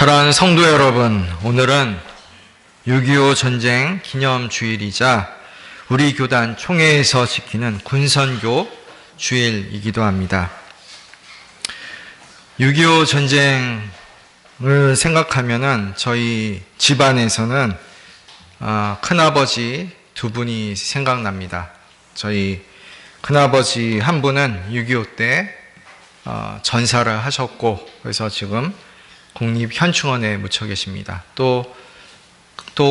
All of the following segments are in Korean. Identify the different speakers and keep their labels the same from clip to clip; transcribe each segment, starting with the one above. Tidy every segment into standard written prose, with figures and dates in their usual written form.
Speaker 1: 사랑하는 성도 여러분, 오늘은 6.25 전쟁 기념주일이자 우리 교단 총회에서 지키는 군선교 주일이기도 합니다. 6.25 전쟁을 생각하면은 저희 집안에서는 큰아버지 두 분이 생각납니다. 저희 큰아버지 한 분은 6.25 때 전사를 하셨고, 그래서 지금 국립현충원에 묻혀 계십니다. 또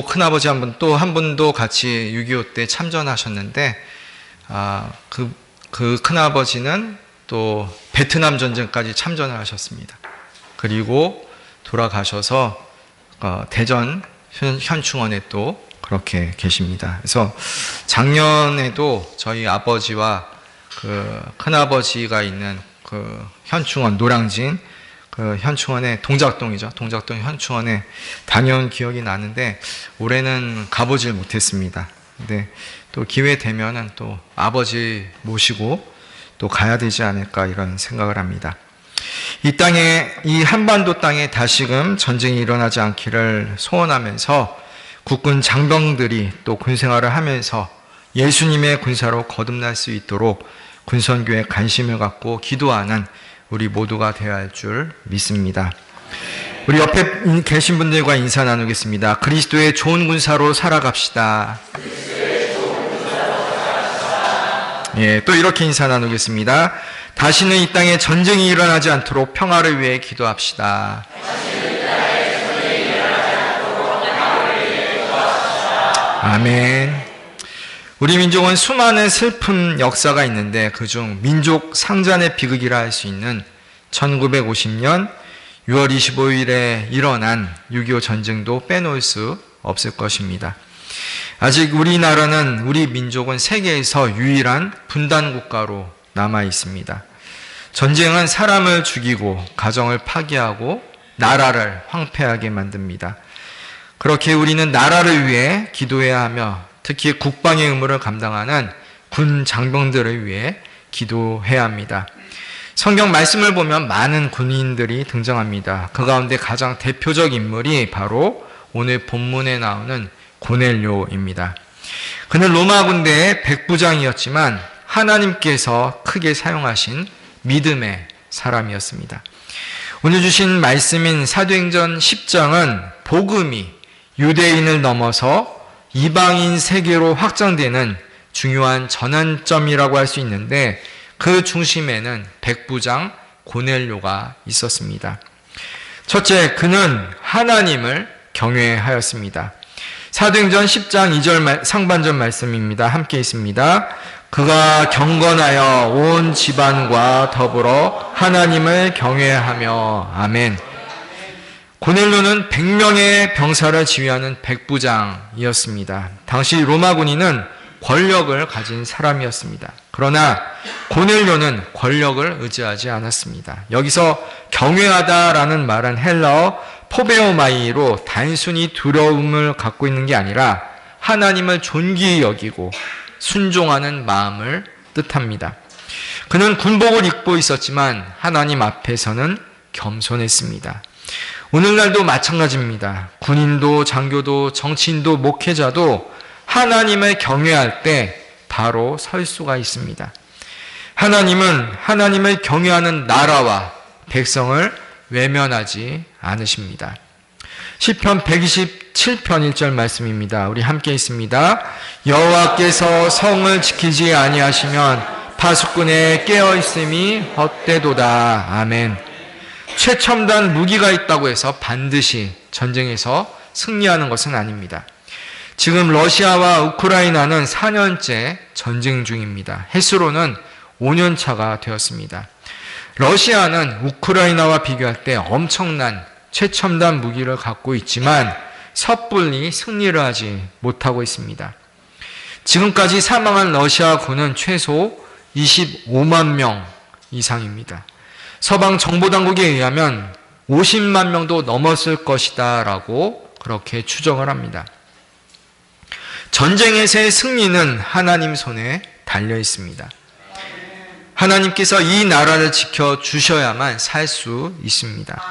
Speaker 1: 큰아버지 또 한 분도 같이 6.25 때 참전하셨는데, 그 큰아버지는 또 베트남 전쟁까지 참전을 하셨습니다. 그리고 돌아가셔서 대전 현충원에 또 그렇게 계십니다. 그래서 작년에도 저희 아버지와 그 큰아버지가 있는 그 현충원 노량진 그 현충원에 동작동이죠. 동작동 현충원에 다녀온 기억이 나는데 올해는 가보질 못했습니다. 근데 또 기회 되면은 또 아버지 모시고 또 가야 되지 않을까 이런 생각을 합니다. 이 땅에, 이 한반도 땅에 다시금 전쟁이 일어나지 않기를 소원하면서 국군 장병들이 또 군생활을 하면서 예수님의 군사로 거듭날 수 있도록 군선교에 관심을 갖고 기도하는 우리 모두가 되어야 할 줄 믿습니다. 우리 옆에 계신 분들과 인사 나누겠습니다. 그리스도의 좋은 군사로 살아갑시다. 예, 또 이렇게 인사 나누겠습니다. 다시는 이 땅에 전쟁이 일어나지 않도록 평화를 위해 기도합시다. 아멘. 우리 민족은 수많은 슬픈 역사가 있는데 그중 민족 상잔의 비극이라 할 수 있는 1950년 6월 25일에 일어난 6.25 전쟁도 빼놓을 수 없을 것입니다. 아직 우리나라는, 우리 민족은 세계에서 유일한 분단 국가로 남아 있습니다. 전쟁은 사람을 죽이고 가정을 파괴하고 나라를 황폐하게 만듭니다. 그렇게 우리는 나라를 위해 기도해야 하며 특히 국방의 의무를 감당하는 군 장병들을 위해 기도해야 합니다. 성경 말씀을 보면 많은 군인들이 등장합니다. 그 가운데 가장 대표적 인물이 바로 오늘 본문에 나오는 고넬료입니다. 그는 로마 군대의 백부장이었지만 하나님께서 크게 사용하신 믿음의 사람이었습니다. 오늘 주신 말씀인 사도행전 10장은 복음이 유대인을 넘어서 이방인 세계로 확장되는 중요한 전환점이라고 할 수 있는데 그 중심에는 백부장 고넬료가 있었습니다. 첫째, 그는 하나님을 경외하였습니다. 사도행전 10장 2절 상반절 말씀입니다. 함께 있습니다. 그가 경건하여 온 집안과 더불어 하나님을 경외하며. 아멘. 고넬료는 100명의 병사를 지휘하는 백부장이었습니다. 당시 로마 군인은 권력을 가진 사람이었습니다. 그러나 고넬료는 권력을 의지하지 않았습니다. 여기서 경외하다라는 말은 헬라어 포베오마이로 단순히 두려움을 갖고 있는 게 아니라 하나님을 존귀히 여기고 순종하는 마음을 뜻합니다. 그는 군복을 입고 있었지만 하나님 앞에서는 겸손했습니다. 오늘날도 마찬가지입니다. 군인도 장교도 정치인도 목회자도 하나님을 경외할 때 바로 설 수가 있습니다. 하나님은 하나님을 경외하는 나라와 백성을 외면하지 않으십니다. 시편 127편 1절 말씀입니다. 우리 함께 있습니다. 여호와께서 성을 지키지 아니하시면 파수꾼의 깨어있음이 헛되도다. 아멘. 최첨단 무기가 있다고 해서 반드시 전쟁에서 승리하는 것은 아닙니다. 지금 러시아와 우크라이나는 4년째 전쟁 중입니다. 횟수로는 5년 차가 되었습니다. 러시아는 우크라이나와 비교할 때 엄청난 최첨단 무기를 갖고 있지만 섣불리 승리를 하지 못하고 있습니다. 지금까지 사망한 러시아 군은 최소 25만 명 이상입니다. 서방 정보당국에 의하면 50만 명도 넘었을 것이다 라고 그렇게 추정을 합니다. 전쟁에서의 승리는 하나님 손에 달려 있습니다. 하나님께서 이 나라를 지켜주셔야만 살 수 있습니다.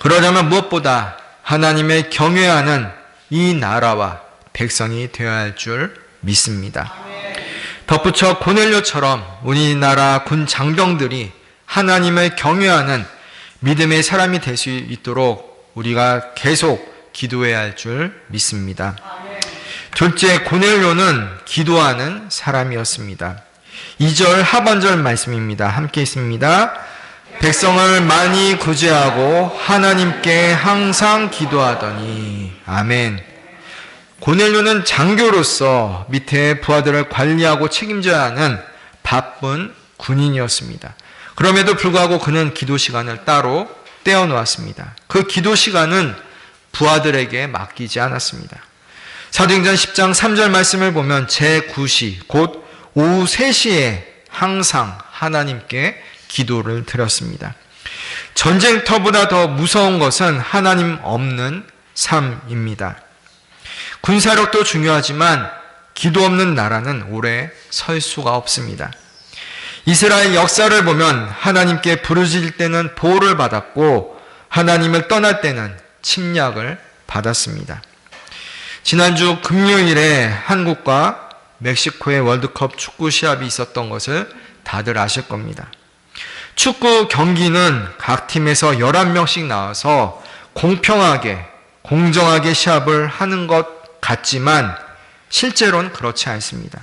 Speaker 1: 그러려면 무엇보다 하나님을 경외하는 이 나라와 백성이 되어야 할 줄 믿습니다. 덧붙여 고넬료처럼 우리나라 군 장병들이 하나님을 경외하는 믿음의 사람이 될 수 있도록 우리가 계속 기도해야 할 줄 믿습니다. 둘째, 고넬료는 기도하는 사람이었습니다. 2절 하반절 말씀입니다. 함께 있습니다. 백성을 많이 구제하고 하나님께 항상 기도하더니. 아멘. 고넬료는 장교로서 밑에 부하들을 관리하고 책임져야 하는 바쁜 군인이었습니다. 그럼에도 불구하고 그는 기도 시간을 따로 떼어놓았습니다. 그 기도 시간은 부하들에게 맡기지 않았습니다. 사도행전 10장 3절 말씀을 보면 제9시 곧 오후 3시에 항상 하나님께 기도를 드렸습니다. 전쟁터보다 더 무서운 것은 하나님 없는 삶입니다. 군사력도 중요하지만 기도 없는 나라는 오래 설 수가 없습니다. 이스라엘 역사를 보면 하나님께 부르짖을 때는 보호를 받았고 하나님을 떠날 때는 침략을 받았습니다. 지난주 금요일에 한국과 멕시코의 월드컵 축구 시합이 있었던 것을 다들 아실 겁니다. 축구 경기는 각 팀에서 11명씩 나와서 공평하게, 공정하게 시합을 하는 것 같지만 실제로는 그렇지 않습니다.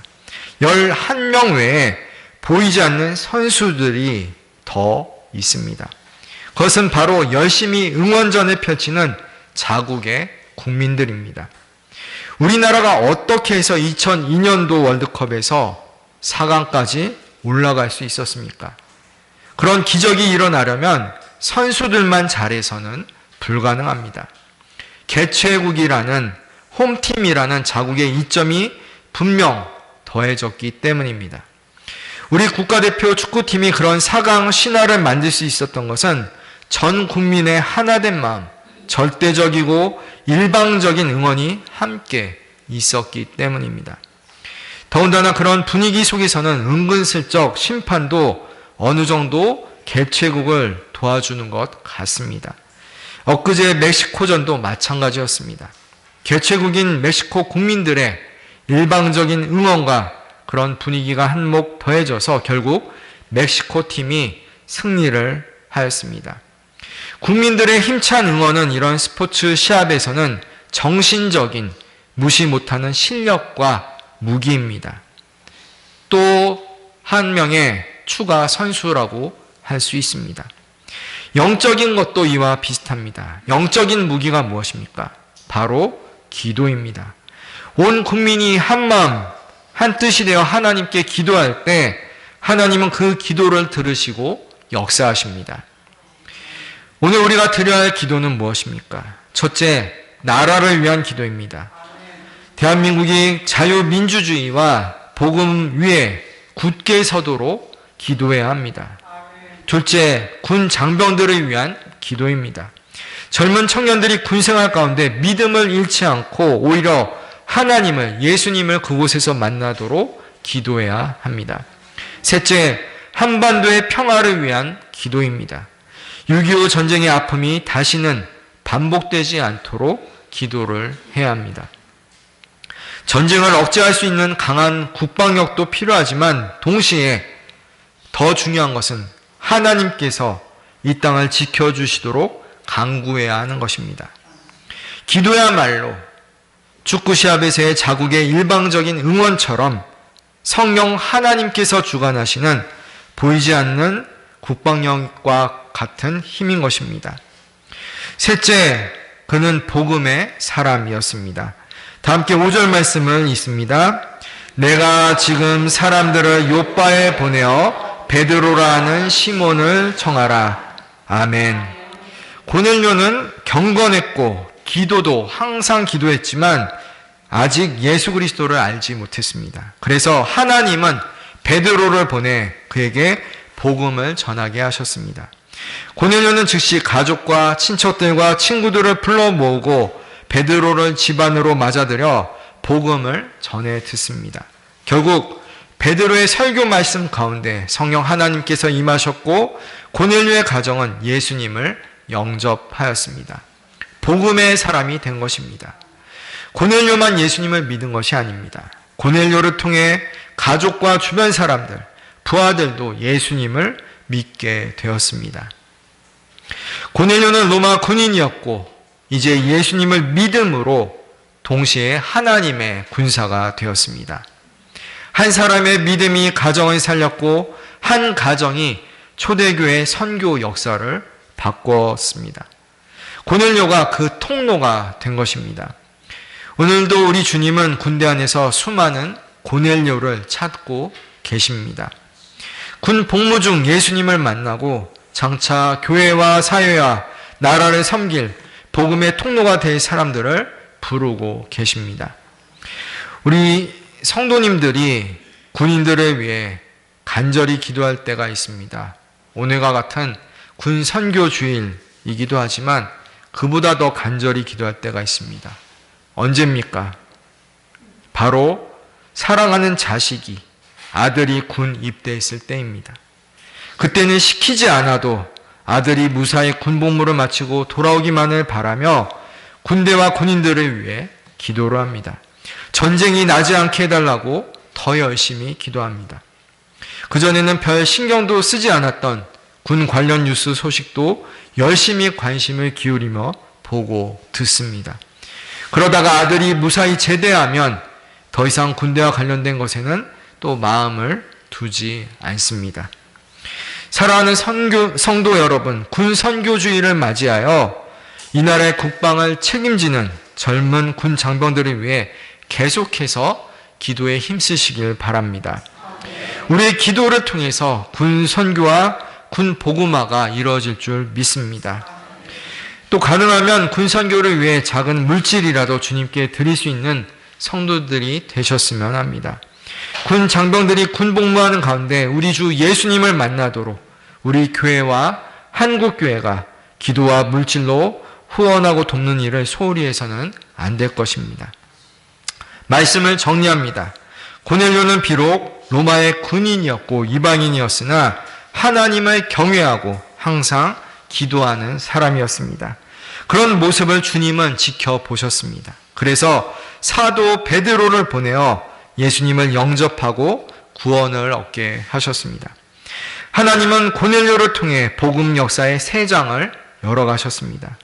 Speaker 1: 11명 외에 보이지 않는 선수들이 더 있습니다. 그것은 바로 열심히 응원전을 펼치는 자국의 국민들입니다. 우리나라가 어떻게 해서 2002년도 월드컵에서 4강까지 올라갈 수 있었습니까? 그런 기적이 일어나려면 선수들만 잘해서는 불가능합니다. 개최국이라는 홈팀이라는 자국의 이점이 분명 더해졌기 때문입니다. 우리 국가대표 축구팀이 그런 4강 신화를 만들 수 있었던 것은 전 국민의 하나된 마음, 절대적이고 일방적인 응원이 함께 있었기 때문입니다. 더군다나 그런 분위기 속에서는 은근슬쩍 심판도 어느 정도 개최국을 도와주는 것 같습니다. 엊그제 멕시코전도 마찬가지였습니다. 개최국인 멕시코 국민들의 일방적인 응원과 그런 분위기가 한몫 더해져서 결국 멕시코 팀이 승리를 하였습니다. 국민들의 힘찬 응원은 이런 스포츠 시합에서는 정신적인 무시 못하는 실력과 무기입니다. 또 한 명의 추가 선수라고 할 수 있습니다. 영적인 것도 이와 비슷합니다. 영적인 무기가 무엇입니까? 바로 기도입니다. 온 국민이 한마음 한뜻이 되어 하나님께 기도할 때 하나님은 그 기도를 들으시고 역사하십니다. 오늘 우리가 드려야 할 기도는 무엇입니까? 첫째, 나라를 위한 기도입니다. 대한민국이 자유민주주의와 복음 위에 굳게 서도록 기도해야 합니다. 둘째, 군 장병들을 위한 기도입니다. 젊은 청년들이 군생활 가운데 믿음을 잃지 않고 오히려 하나님을, 예수님을 그곳에서 만나도록 기도해야 합니다. 셋째, 한반도의 평화를 위한 기도입니다. 6.25 전쟁의 아픔이 다시는 반복되지 않도록 기도를 해야 합니다. 전쟁을 억제할 수 있는 강한 국방력도 필요하지만 동시에 더 중요한 것은 하나님께서 이 땅을 지켜주시도록 간구해야 하는 것입니다. 기도야말로 축구 시합에서의 자국의 일방적인 응원처럼 성령 하나님께서 주관하시는 보이지 않는 국방력과 같은 힘인 것입니다. 셋째, 그는 복음의 사람이었습니다. 다 함께 5절 말씀을 읽습니다. 내가 지금 사람들을 요빠에 보내어 베드로라는 시몬을 청하라. 아멘. 고넬료는 경건했고 기도도 항상 기도했지만 아직 예수 그리스도를 알지 못했습니다. 그래서 하나님은 베드로를 보내 그에게 복음을 전하게 하셨습니다. 고넬료는 즉시 가족과 친척들과 친구들을 불러 모으고 베드로를 집안으로 맞아들여 복음을 전해 듣습니다. 결국 베드로의 설교 말씀 가운데 성령 하나님께서 임하셨고 고넬료의 가정은 예수님을 영접하였습니다. 복음의 사람이 된 것입니다. 고넬료만 예수님을 믿은 것이 아닙니다. 고넬료를 통해 가족과 주변 사람들, 부하들도 예수님을 믿게 되었습니다. 고넬료는 로마 군인이었고 이제 예수님을 믿음으로 동시에 하나님의 군사가 되었습니다. 한 사람의 믿음이 가정을 살렸고 한 가정이 초대교회 선교 역사를 바꿨습니다. 고넬료가 그 통로가 된 것입니다. 오늘도 우리 주님은 군대 안에서 수많은 고넬료를 찾고 계십니다. 군 복무 중 예수님을 만나고 장차 교회와 사회와 나라를 섬길 복음의 통로가 될 사람들을 부르고 계십니다. 우리 성도님들이 군인들을 위해 간절히 기도할 때가 있습니다. 오늘과 같은 군 선교 주일이기도 하지만 그보다 더 간절히 기도할 때가 있습니다. 언제입니까? 바로 사랑하는 자식이, 아들이 군 입대했을 때입니다. 그때는 시키지 않아도 아들이 무사히 군복무를 마치고 돌아오기만을 바라며 군대와 군인들을 위해 기도를 합니다. 전쟁이 나지 않게 해달라고 더 열심히 기도합니다. 그전에는 별 신경도 쓰지 않았던 군 관련 뉴스 소식도 열심히 관심을 기울이며 보고 듣습니다. 그러다가 아들이 무사히 제대하면 더 이상 군대와 관련된 것에는 또 마음을 두지 않습니다. 사랑하는 성도 여러분, 군 선교주의를 맞이하여 이 나라의 국방을 책임지는 젊은 군 장병들을 위해 계속해서 기도에 힘쓰시길 바랍니다. 우리의 기도를 통해서 군 선교와 군 복음화가 이루어질 줄 믿습니다. 또 가능하면 군 선교를 위해 작은 물질이라도 주님께 드릴 수 있는 성도들이 되셨으면 합니다. 군 장병들이 군 복무하는 가운데 우리 주 예수님을 만나도록 우리 교회와 한국교회가 기도와 물질로 후원하고 돕는 일을 소홀히 해서는 안 될 것입니다. 말씀을 정리합니다. 고넬료는 비록 로마의 군인이었고 이방인이었으나 하나님을 경외하고 항상 기도하는 사람이었습니다. 그런 모습을 주님은 지켜보셨습니다. 그래서 사도 베드로를 보내어 예수님을 영접하고 구원을 얻게 하셨습니다. 하나님은 고넬료를 통해 복음 역사의 새 장을 열어가셨습니다.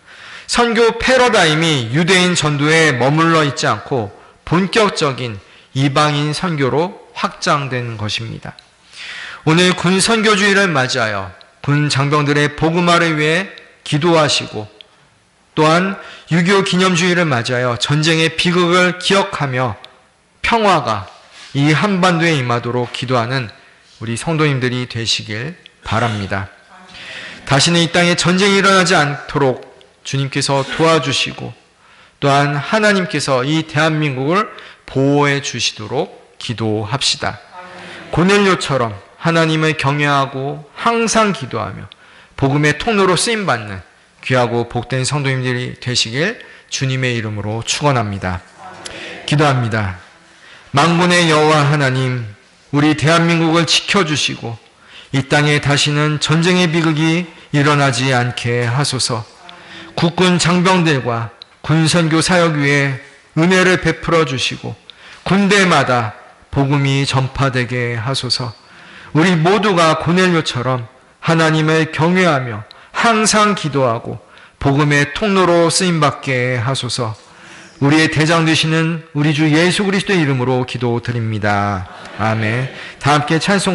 Speaker 1: 선교 패러다임이 유대인 전도에 머물러 있지 않고 본격적인 이방인 선교로 확장된 것입니다. 오늘 군 선교주의를 맞이하여 군 장병들의 복음화를 위해 기도하시고 또한 6.25 기념주의를 맞이하여 전쟁의 비극을 기억하며 평화가 이 한반도에 임하도록 기도하는 우리 성도님들이 되시길 바랍니다. 다시는 이 땅에 전쟁이 일어나지 않도록 주님께서 도와주시고 또한 하나님께서 이 대한민국을 보호해 주시도록 기도합시다. 고넬료처럼 하나님을 경외하고 항상 기도하며 복음의 통로로 쓰임받는 귀하고 복된 성도님들이 되시길 주님의 이름으로 축원합니다. 기도합니다. 만군의 여호와 하나님, 우리 대한민국을 지켜주시고 이 땅에 다시는 전쟁의 비극이 일어나지 않게 하소서. 국군 장병들과 군선교 사역 위에 은혜를 베풀어 주시고 군대마다 복음이 전파되게 하소서. 우리 모두가 고넬료처럼 하나님을 경외하며 항상 기도하고 복음의 통로로 쓰임받게 하소서. 우리의 대장 되시는 우리 주 예수 그리스도의 이름으로 기도드립니다. 아멘. 다 함께 찬송